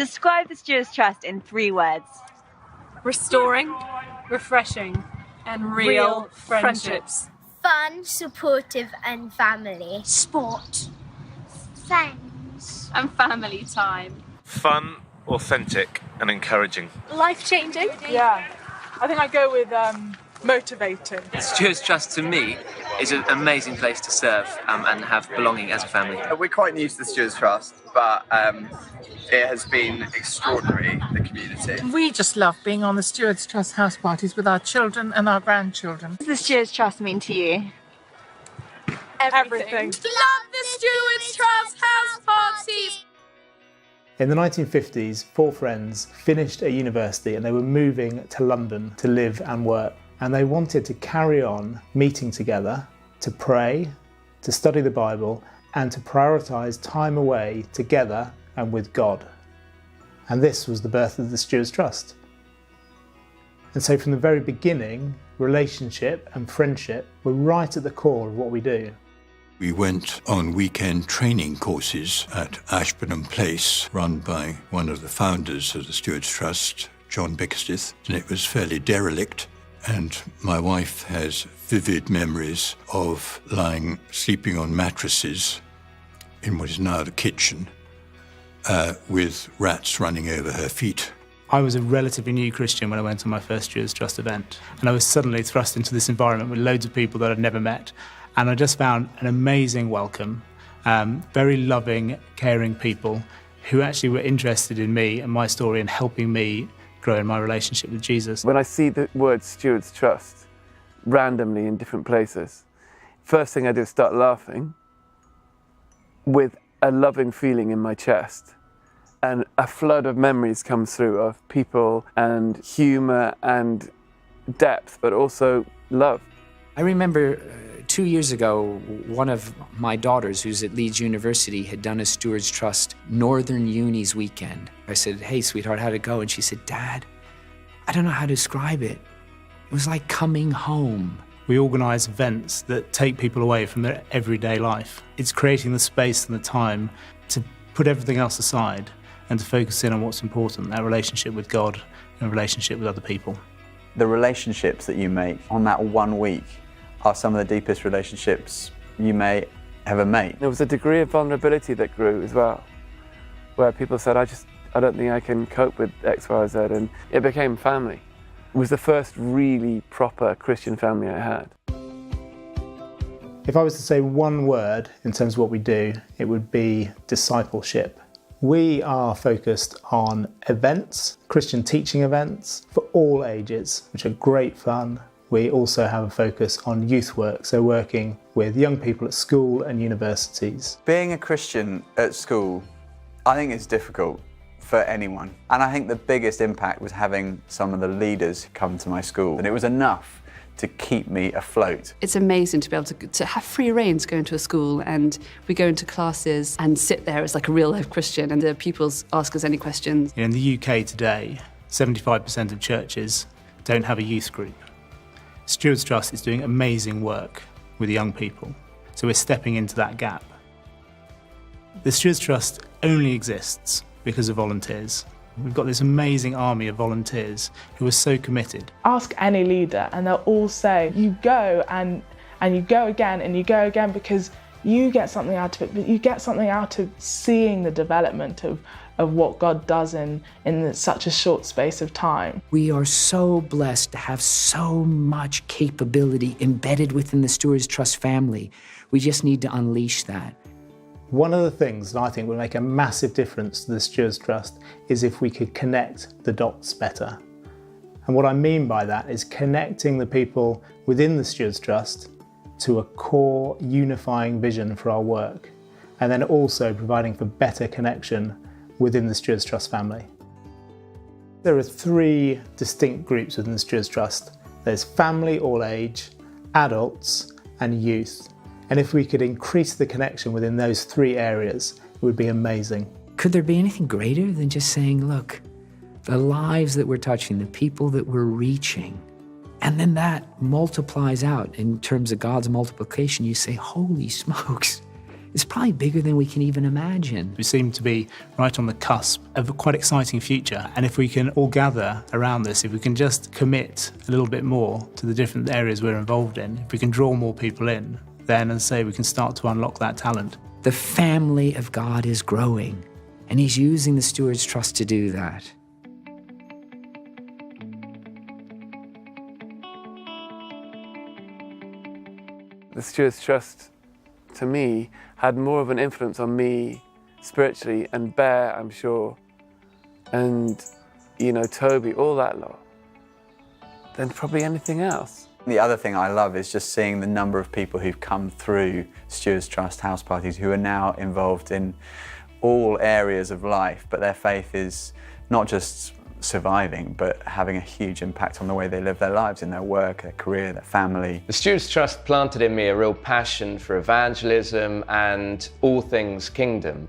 Describe the Stewards Trust in 3 words. Restoring, refreshing, and real friendships. Fun, supportive, and family. Sport. Friends. And family time. Fun, authentic, and encouraging. Life-changing. Yeah, I think I go with motivating. Stewards Trust to me is an amazing place to serve and have belonging as a family. We're quite new to the Stewards Trust, but it has been extraordinary, the community. We just love being on the Stewards Trust house parties with our children and our grandchildren. What does the Stewards Trust mean to you? Everything. Love the Stewards Trust house parties! In the 1950s, 4 friends finished at university and they were moving to London to live and work. And they wanted to carry on meeting together, to pray, to study the Bible, and to prioritise time away together and with God. And this was the birth of the Stewards Trust. And so from the very beginning, relationship and friendship were right at the core of what we do. We went on weekend training courses at Ashburnham Place, run by one of the founders of the Stewards Trust, John Mackesy, and it was fairly derelict. And my wife has vivid memories of sleeping on mattresses in what is now the kitchen, with rats running over her feet. I was a relatively new Christian when I went on my first Stewards Trust event, and I was suddenly thrust into this environment with loads of people that I'd never met. And I just found an amazing welcome, very loving, caring people who actually were interested in me and my story and helping me grow in my relationship with Jesus. When I see the word Stewards Trust randomly in different places, first thing I do is start laughing with a loving feeling in my chest. And a flood of memories comes through of people and humour and depth, but also love. I remember 2 years ago, one of my daughters, who's at Leeds University, had done a Stewards Trust Northern Unis weekend. I said, "Hey, sweetheart, how'd it go?" And she said, "Dad, I don't know how to describe it. It was like coming home." We organise events that take people away from their everyday life. It's creating the space and the time to put everything else aside and to focus in on what's important, our relationship with God and a relationship with other people. The relationships that you make on that 1 week are some of the deepest relationships you may ever make. There was a degree of vulnerability that grew as well, where people said, I don't think I can cope with X, Y, or Z, and it became family. It was the first really proper Christian family I had. If I was to say one word in terms of what we do, it would be discipleship. We are focused on events, Christian teaching events for all ages, which are great fun. We also have a focus on youth work, so working with young people at school and universities. Being a Christian at school, I think is difficult for anyone. And I think the biggest impact was having some of the leaders come to my school. And it was enough to keep me afloat. It's amazing to be able to have free rein to go into a school, and we go into classes and sit there as like a real life Christian, and the pupils ask us any questions. In the UK today, 75% of churches don't have a youth group. Stewards Trust is doing amazing work with young people, so we're stepping into that gap. The Stewards Trust only exists because of volunteers. We've got this amazing army of volunteers who are so committed. Ask any leader and they'll all say, you go and you go again and you go again because you get something out of it, but you get something out of seeing the development of what God does in such a short space of time. We are so blessed to have so much capability embedded within the Stewards Trust family. We just need to unleash that. One of the things that I think would make a massive difference to the Stewards Trust is if we could connect the dots better. And what I mean by that is connecting the people within the Stewards Trust to a core unifying vision for our work, and then also providing for better connection within the Stewards Trust family. There are 3 distinct groups within the Stewards Trust. There's family, all age, adults, and youth. And if we could increase the connection within those 3 areas, it would be amazing. Could there be anything greater than just saying, look, the lives that we're touching, the people that we're reaching, and then that multiplies out in terms of God's multiplication. You say, holy smokes, is probably bigger than we can even imagine. We seem to be right on the cusp of a quite exciting future, and if we can all gather around this, if we can just commit a little bit more to the different areas we're involved in, if we can draw more people in, then, as I say, we can start to unlock that talent. The family of God is growing, and He's using the Stewards Trust to do that. The Stewards Trust, to me, had more of an influence on me spiritually, and Bear, I'm sure, and, you know, Toby, all that lot, than probably anything else. The other thing I love is just seeing the number of people who've come through Stewards Trust house parties who are now involved in all areas of life, but their faith is not just surviving, but having a huge impact on the way they live their lives, in their work, their career, their family. The Stewards Trust planted in me a real passion for evangelism and all things kingdom.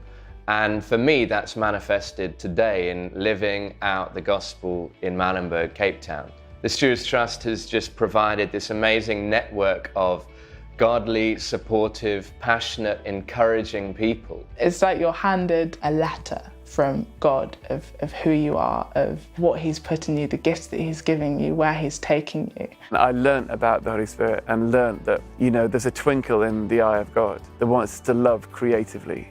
And for me, that's manifested today in living out the gospel in Manenberg, Cape Town. The Stewards Trust has just provided this amazing network of godly, supportive, passionate, encouraging people. It's like you're handed a letter from God of who you are, of what He's put in you, the gifts that He's giving you, where He's taking you. I learnt about the Holy Spirit and learnt that, you know, there's a twinkle in the eye of God that wants to love creatively,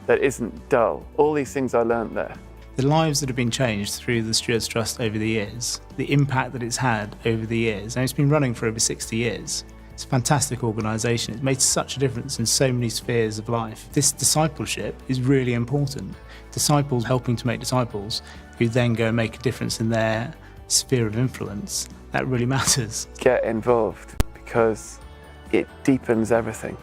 that isn't dull. All these things I learnt there. The lives that have been changed through the Stewards Trust over the years, the impact that it's had over the years, and it's been running for over 60 years. It's a fantastic organisation. It's made such a difference in so many spheres of life. This discipleship is really important. Disciples helping to make disciples who then go and make a difference in their sphere of influence. That really matters. Get involved because it deepens everything.